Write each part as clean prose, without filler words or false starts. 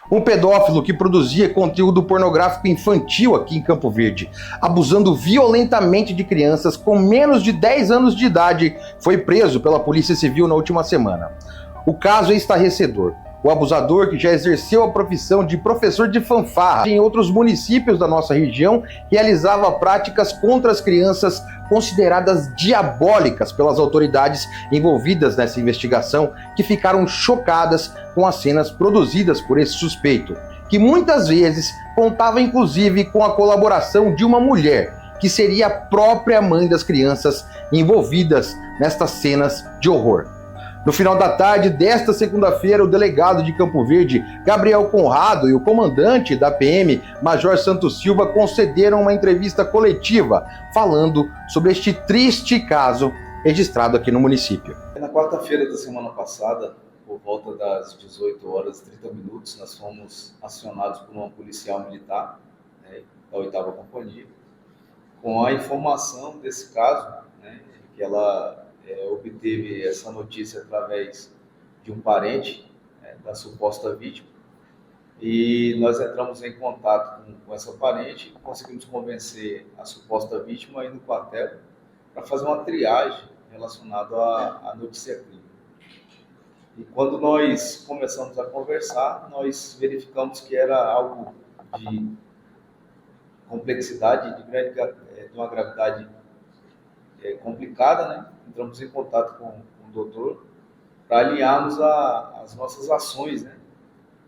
Um pedófilo que produzia conteúdo pornográfico infantil aqui em Campo Verde, abusando violentamente de crianças com menos de 10 anos de idade, foi preso pela Polícia Civil na última semana. O caso é estarrecedor. O abusador, que já exerceu a profissão de professor de fanfarra em outros municípios da nossa região, realizava práticas contra as crianças consideradas diabólicas pelas autoridades envolvidas nessa investigação, que ficaram chocadas com as cenas produzidas por esse suspeito, que muitas vezes contava inclusive com a colaboração de uma mulher, que seria a própria mãe das crianças envolvidas nestas cenas de horror. No final da tarde desta segunda-feira, o delegado de Campo Verde, Gabriel Conrado, e o comandante da PM, Major Santos Silva, concederam uma entrevista coletiva falando sobre este triste caso registrado aqui no município. Na quarta-feira da semana passada, por volta das 18h30, nós fomos acionados por uma policial militar, da 8ª Companhia, com a informação desse caso, que ela obteve essa notícia através de um parente da suposta vítima, e nós entramos em contato com essa parente e conseguimos convencer a suposta vítima a ir no quartel para fazer uma triagem relacionada à notícia crime. E quando nós começamos a conversar, nós verificamos que era algo de complexidade, de uma gravidade complicada, Entramos em contato com o doutor para alinharmos as nossas ações,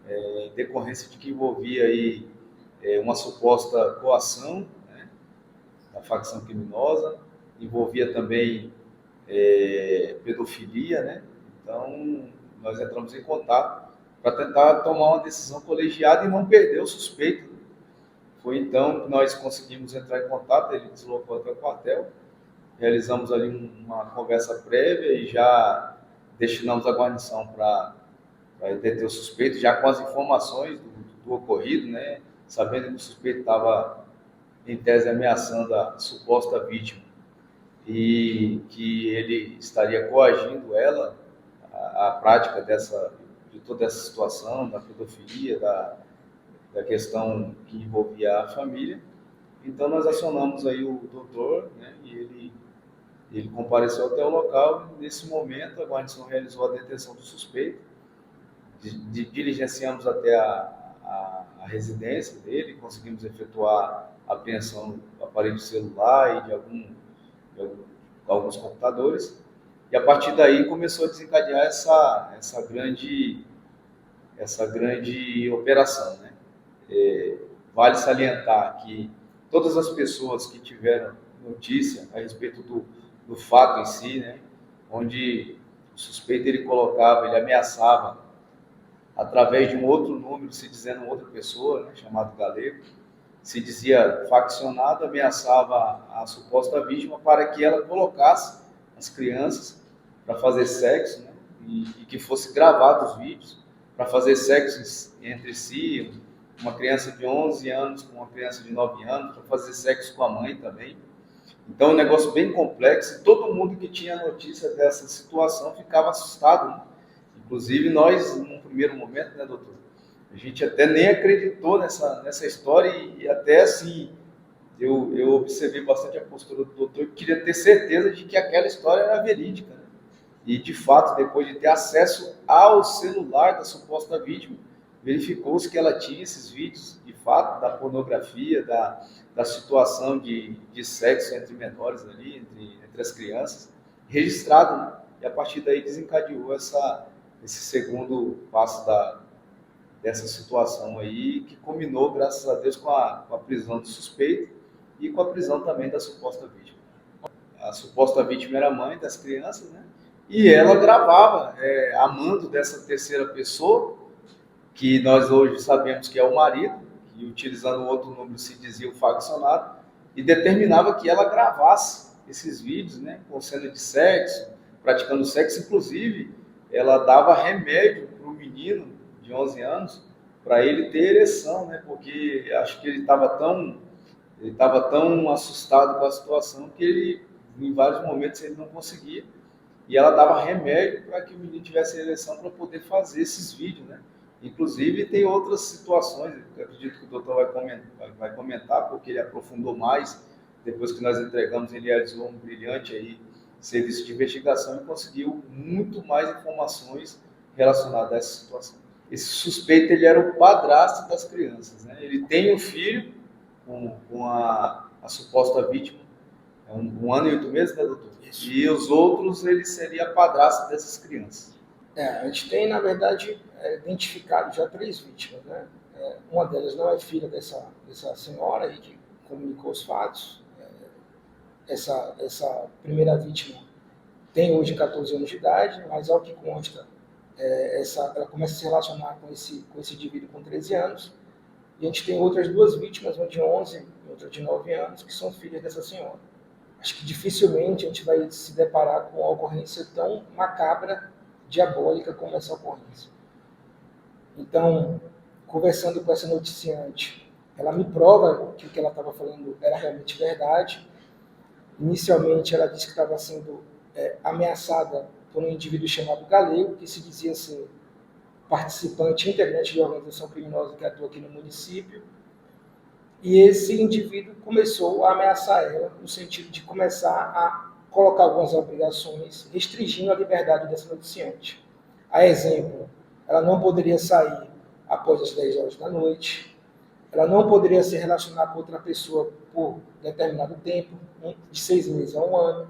em decorrência de que envolvia aí uma suposta coação, da facção criminosa, envolvia também pedofilia, Então nós entramos em contato para tentar tomar uma decisão colegiada e não perder o suspeito. Foi então que nós conseguimos entrar em contato, ele deslocou até o quartel, realizamos ali uma conversa prévia e já destinamos a guarnição para deter o suspeito, já com as informações do ocorrido, sabendo que o suspeito estava, em tese, ameaçando a suposta vítima e que ele estaria coagindo ela à prática de toda essa situação, da pedofilia, da questão que envolvia a família. Então nós acionamos aí o doutor, e ele compareceu até o local. E nesse momento a guarnição realizou a detenção do suspeito, diligenciamos até a residência dele, conseguimos efetuar a apreensão do aparelho celular e de alguns computadores, e a partir daí começou a desencadear essa grande operação. Vale salientar que todas as pessoas que tiveram notícia a respeito do fato em si, onde o suspeito ele ameaçava através de um outro número, se dizendo outra pessoa, chamado Galego, se dizia faccionado, ameaçava a suposta vítima para que ela colocasse as crianças para fazer sexo, e que fosse gravado os vídeos para fazer sexo entre si, uma criança de 11 anos com uma criança de 9 anos, para fazer sexo com a mãe também. Então, um negócio bem complexo, e todo mundo que tinha notícia dessa situação ficava assustado, Inclusive, nós, num primeiro momento, doutor, a gente até nem acreditou nessa história e até, assim, eu observei bastante a postura do doutor, que queria ter certeza de que aquela história era verídica, E, de fato, depois de ter acesso ao celular da suposta vítima, verificou-se que ela tinha esses vídeos, de fato, da pornografia, da situação de sexo entre menores ali, entre as crianças, registrado, E a partir daí desencadeou esse segundo passo dessa situação aí, que culminou, graças a Deus, com a prisão do suspeito e com a prisão também da suposta vítima. A suposta vítima era a mãe das crianças, E ela gravava, a mando dessa terceira pessoa, que nós hoje sabemos que é o marido, que utilizando outro número se dizia o faccionado, e determinava que ela gravasse esses vídeos, com cena de sexo, praticando sexo. Inclusive, ela dava remédio para o menino de 11 anos, para ele ter ereção, porque acho que ele estava tão assustado com a situação que ele, em vários momentos, ele não conseguia. E ela dava remédio para que o menino tivesse ereção para poder fazer esses vídeos, Inclusive, tem outras situações, eu acredito que o doutor vai comentar, porque ele aprofundou mais, depois que nós entregamos, ele realizou um brilhante aí, serviço de investigação e conseguiu muito mais informações relacionadas a essa situação. Esse suspeito, ele era o padrasto das crianças, né? Ele tem um filho com a suposta vítima, é 1 ano e 8 meses, né, doutor? Isso. E os outros, ele seria padrasto dessas crianças. A gente tem, na verdade, identificado já 3 vítimas, né? Uma delas não é filha dessa senhora aí que comunicou os fatos. Essa primeira vítima tem hoje 14 anos de idade, mas ao que consta, ela começa a se relacionar com esse indivíduo com 13 anos. E a gente tem outras 2 vítimas, uma de 11 e outra de 9 anos, que são filhas dessa senhora. Acho que dificilmente a gente vai se deparar com uma ocorrência tão macabra, diabólica como essa ocorrência. Então, conversando com essa noticiante, ela me prova que o que ela estava falando era realmente verdade. Inicialmente, ela disse que estava sendo ameaçada por um indivíduo chamado Galego, que se dizia ser participante, integrante de organização criminosa que atua aqui no município. E esse indivíduo começou a ameaçar ela, no sentido de começar a colocar algumas obrigações, restringindo a liberdade dessa noticiante. A exemplo, ela não poderia sair após as 10 horas da noite, ela não poderia se relacionar com outra pessoa por determinado tempo, de 6 meses a 1 ano,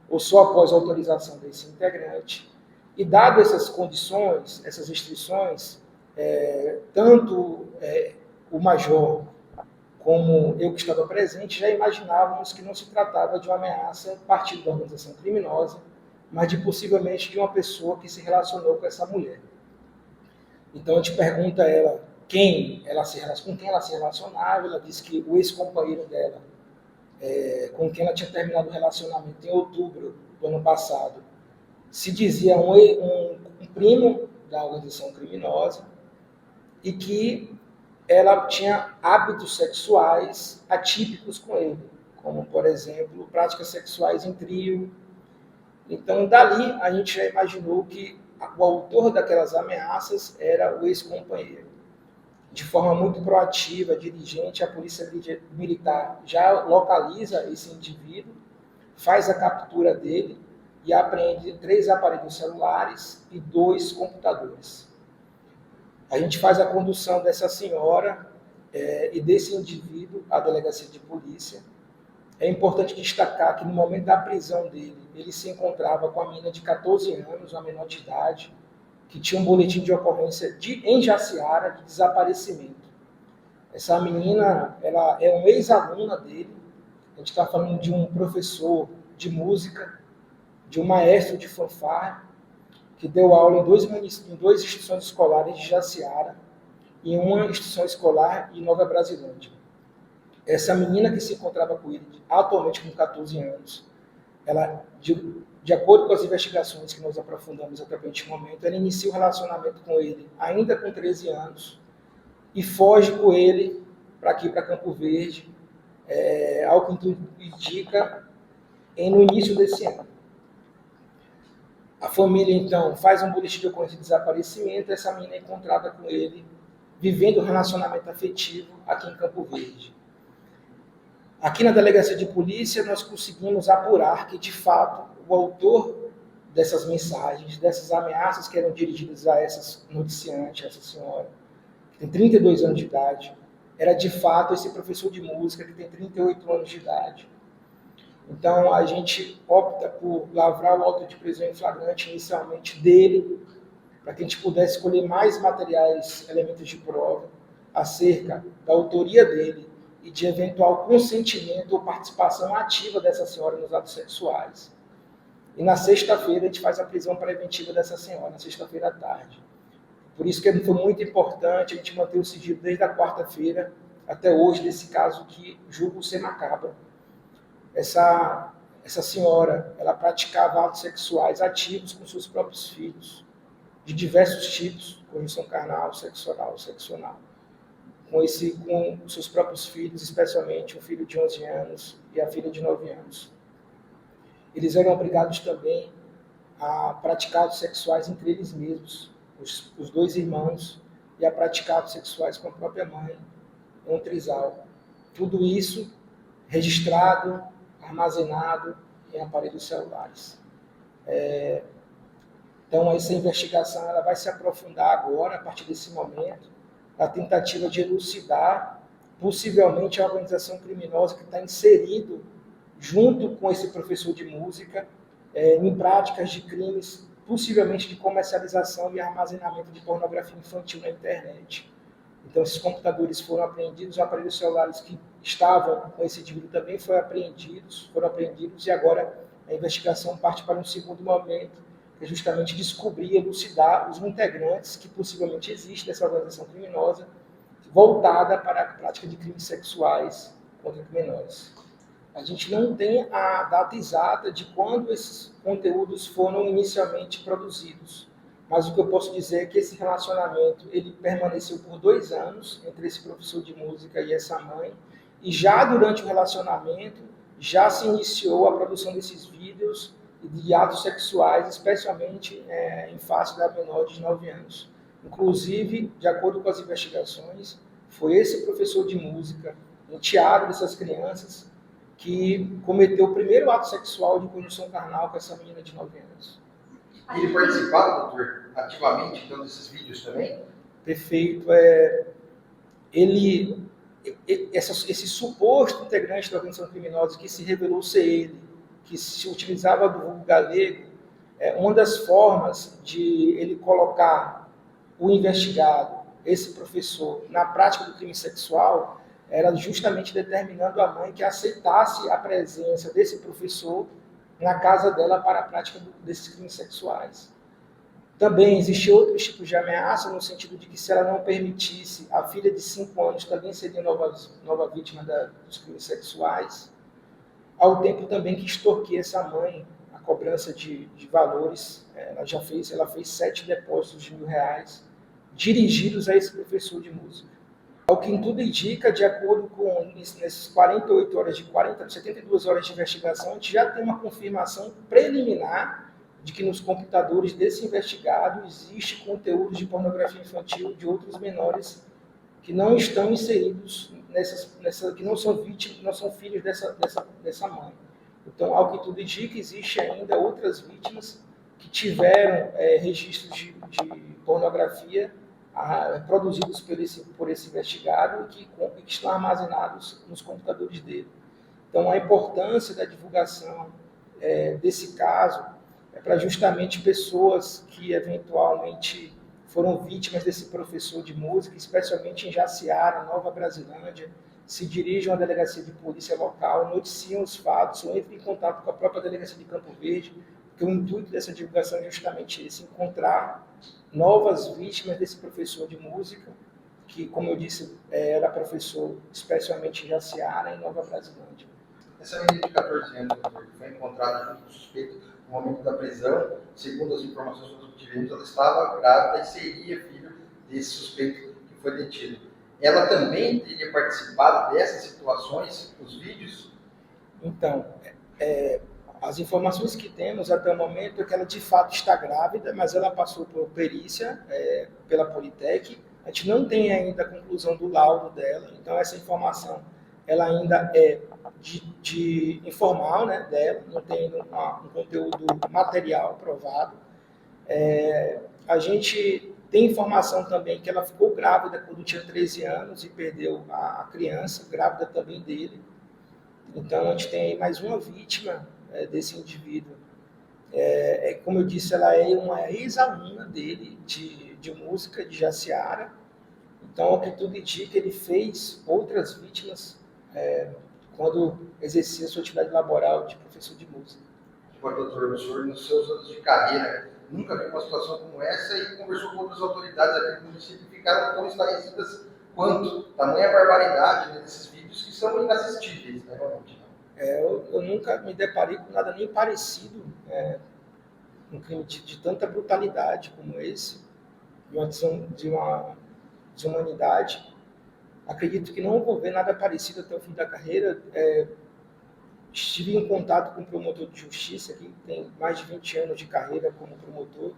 ou só após a autorização desse integrante. E, dado essas condições, essas restrições, tanto o major como eu que estava presente, já imaginávamos que não se tratava de uma ameaça partindo da organização criminosa, mas de possivelmente de uma pessoa que se relacionou com essa mulher. Então a gente pergunta a ela com quem ela se relacionava. Ela disse que o ex-companheiro dela, com quem ela tinha terminado o relacionamento em outubro do ano passado, se dizia um primo da organização criminosa e que ela tinha hábitos sexuais atípicos com ele, como, por exemplo, práticas sexuais em trio. Então, dali, a gente já imaginou que o autor daquelas ameaças era o ex-companheiro. De forma muito proativa, diligente, a polícia militar já localiza esse indivíduo, faz a captura dele e apreende 3 aparelhos celulares e 2 computadores. A gente faz a condução dessa senhora e desse indivíduo à delegacia de polícia. É importante destacar que no momento da prisão dele, ele se encontrava com a menina de 14 anos, uma menor de idade, que tinha um boletim de ocorrência em Jaciara de desaparecimento. Essa menina, ela é uma ex-aluna dele. A gente está falando de um professor de música, de um maestro de fanfarra, que deu aula em 2 instituições escolares de Jaciara e em uma instituição escolar em Nova Brasilândia. Essa menina que se encontrava com ele, atualmente com 14 anos, ela, de acordo com as investigações que nós aprofundamos até este momento, ela inicia o relacionamento com ele ainda com 13 anos e foge com ele para aqui, para Campo Verde, ao que indica no início desse ano. A família, então, faz um boletim de ocorrência de desaparecimento. Essa menina é encontrada com ele, vivendo um relacionamento afetivo aqui em Campo Verde. Aqui na delegacia de polícia, nós conseguimos apurar que, de fato, o autor dessas mensagens, dessas ameaças que eram dirigidas a essa noticiante, a essa senhora, que tem 32 anos de idade, era, de fato, esse professor de música que tem 38 anos de idade. Então, a gente opta por lavrar o auto de prisão em flagrante inicialmente dele, para que a gente pudesse colher mais materiais, elementos de prova, acerca da autoria dele e de eventual consentimento ou participação ativa dessa senhora nos atos sexuais. E na sexta-feira, a gente faz a prisão preventiva dessa senhora, na sexta-feira à tarde. Por isso que foi muito importante a gente manter o sigilo desde a quarta-feira até hoje, desse caso que julgo ser macabro. Essa senhora, ela praticava atos sexuais ativos com seus próprios filhos, de diversos tipos, conjunção carnal, sexual, seccional. Com seus próprios filhos, especialmente o filho de 11 anos e a filha de 9 anos. Eles eram obrigados também a praticar atos sexuais entre eles mesmos, os 2 irmãos, e a praticar atos sexuais com a própria mãe em um trisal. Tudo isso registrado, armazenado em aparelhos celulares. Então, essa investigação ela vai se aprofundar agora, a partir desse momento, na tentativa de elucidar, possivelmente, a organização criminosa que está inserido, junto com esse professor de música, em práticas de crimes, possivelmente de comercialização e armazenamento de pornografia infantil na internet. Então, esses computadores foram apreendidos, os aparelhos celulares que estavam com esse indivíduo também foram apreendidos, e agora a investigação parte para um segundo momento, que é justamente descobrir e elucidar os integrantes que possivelmente existem dessa organização criminosa, voltada para a prática de crimes sexuais contra menores. A gente não tem a data exata de quando esses conteúdos foram inicialmente produzidos, mas o que eu posso dizer é que esse relacionamento ele permaneceu por 2 anos entre esse professor de música e essa mãe, e já durante o relacionamento já se iniciou a produção desses vídeos de atos sexuais, especialmente em face da menor de 9 anos. Inclusive, de acordo com as investigações, foi esse professor de música, enteado dessas crianças, que cometeu o primeiro ato sexual de conjunção carnal com essa menina de 9 anos. Ele participava, doutor, ativamente, então, desses vídeos também? Perfeito. Esse suposto integrante da organização criminosa que se revelou ser ele, que se utilizava do vulgo galego, uma das formas de ele colocar o investigado, esse professor, na prática do crime sexual, era justamente determinando a mãe que aceitasse a presença desse professor na casa dela para a prática desses crimes sexuais. Também existem outros tipos de ameaça, no sentido de que se ela não permitisse, a filha de 5 anos também seria nova vítima dos crimes sexuais, ao tempo também que extorquia essa mãe a cobrança de valores. Ela fez 7 depósitos de R$1.000 dirigidos a esse professor de música. Ao que tudo indica, de acordo com nessas 72 horas de investigação, a gente já tem uma confirmação preliminar de que nos computadores desse investigado existe conteúdo de pornografia infantil de outros menores que não estão inseridos que não são vítimas, não são filhos dessa mãe. Então, ao que tudo indica, existe ainda outras vítimas que tiveram registros de pornografia produzidos por esse investigado e que estão armazenados nos computadores dele. Então, a importância da divulgação desse caso é para justamente pessoas que eventualmente foram vítimas desse professor de música, especialmente em Jaciara, Nova Brasilândia, se dirigem à delegacia de polícia local, noticiam os fatos ou entram em contato com a própria delegacia de Campo Verde, porque o intuito dessa divulgação é justamente esse, encontrar novas vítimas desse professor de música, que, como eu disse, era professor especialmente em Jaciara, em Nova Brasilândia. Essa menina de 14 anos, doutor, que foi encontrada junto com o suspeito no momento da prisão, segundo as informações que nós tivemos, ela estava grávida e seria filho desse suspeito que foi detido. Ela também teria participado dessas situações, os vídeos? Então, as informações que temos até o momento é que ela de fato está grávida, mas ela passou por perícia pela Politec. A gente não tem ainda a conclusão do laudo dela, então essa informação ela ainda é de informal, né, dela, não tem um conteúdo material provado. A gente tem informação também que ela ficou grávida quando tinha 13 anos e perdeu a criança, grávida também dele. Então, a gente tem aí mais uma vítima desse indivíduo. Como eu disse, ela é uma ex-aluna dele de música, de Jaciara. Então, o que tudo indica, ele fez outras vítimas quando exercia sua atividade laboral de professor de música. Doutor, o senhor, nos seus anos de carreira, nunca viu uma situação como essa e conversou com outras autoridades aqui do município que ficaram tão esclarecidas quanto tamanha barbaridade desses vídeos que são inassistíveis, né, realmente. Eu nunca me deparei com nada nem parecido, um crime de tanta brutalidade como esse, de uma desumanidade. Acredito que não vou ver nada parecido até o fim da carreira. Estive em contato com um promotor de justiça que tem mais de 20 anos de carreira como promotor,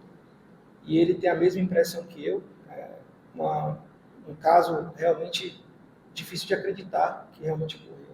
e ele tem a mesma impressão que eu. um caso realmente difícil de acreditar que realmente ocorreu.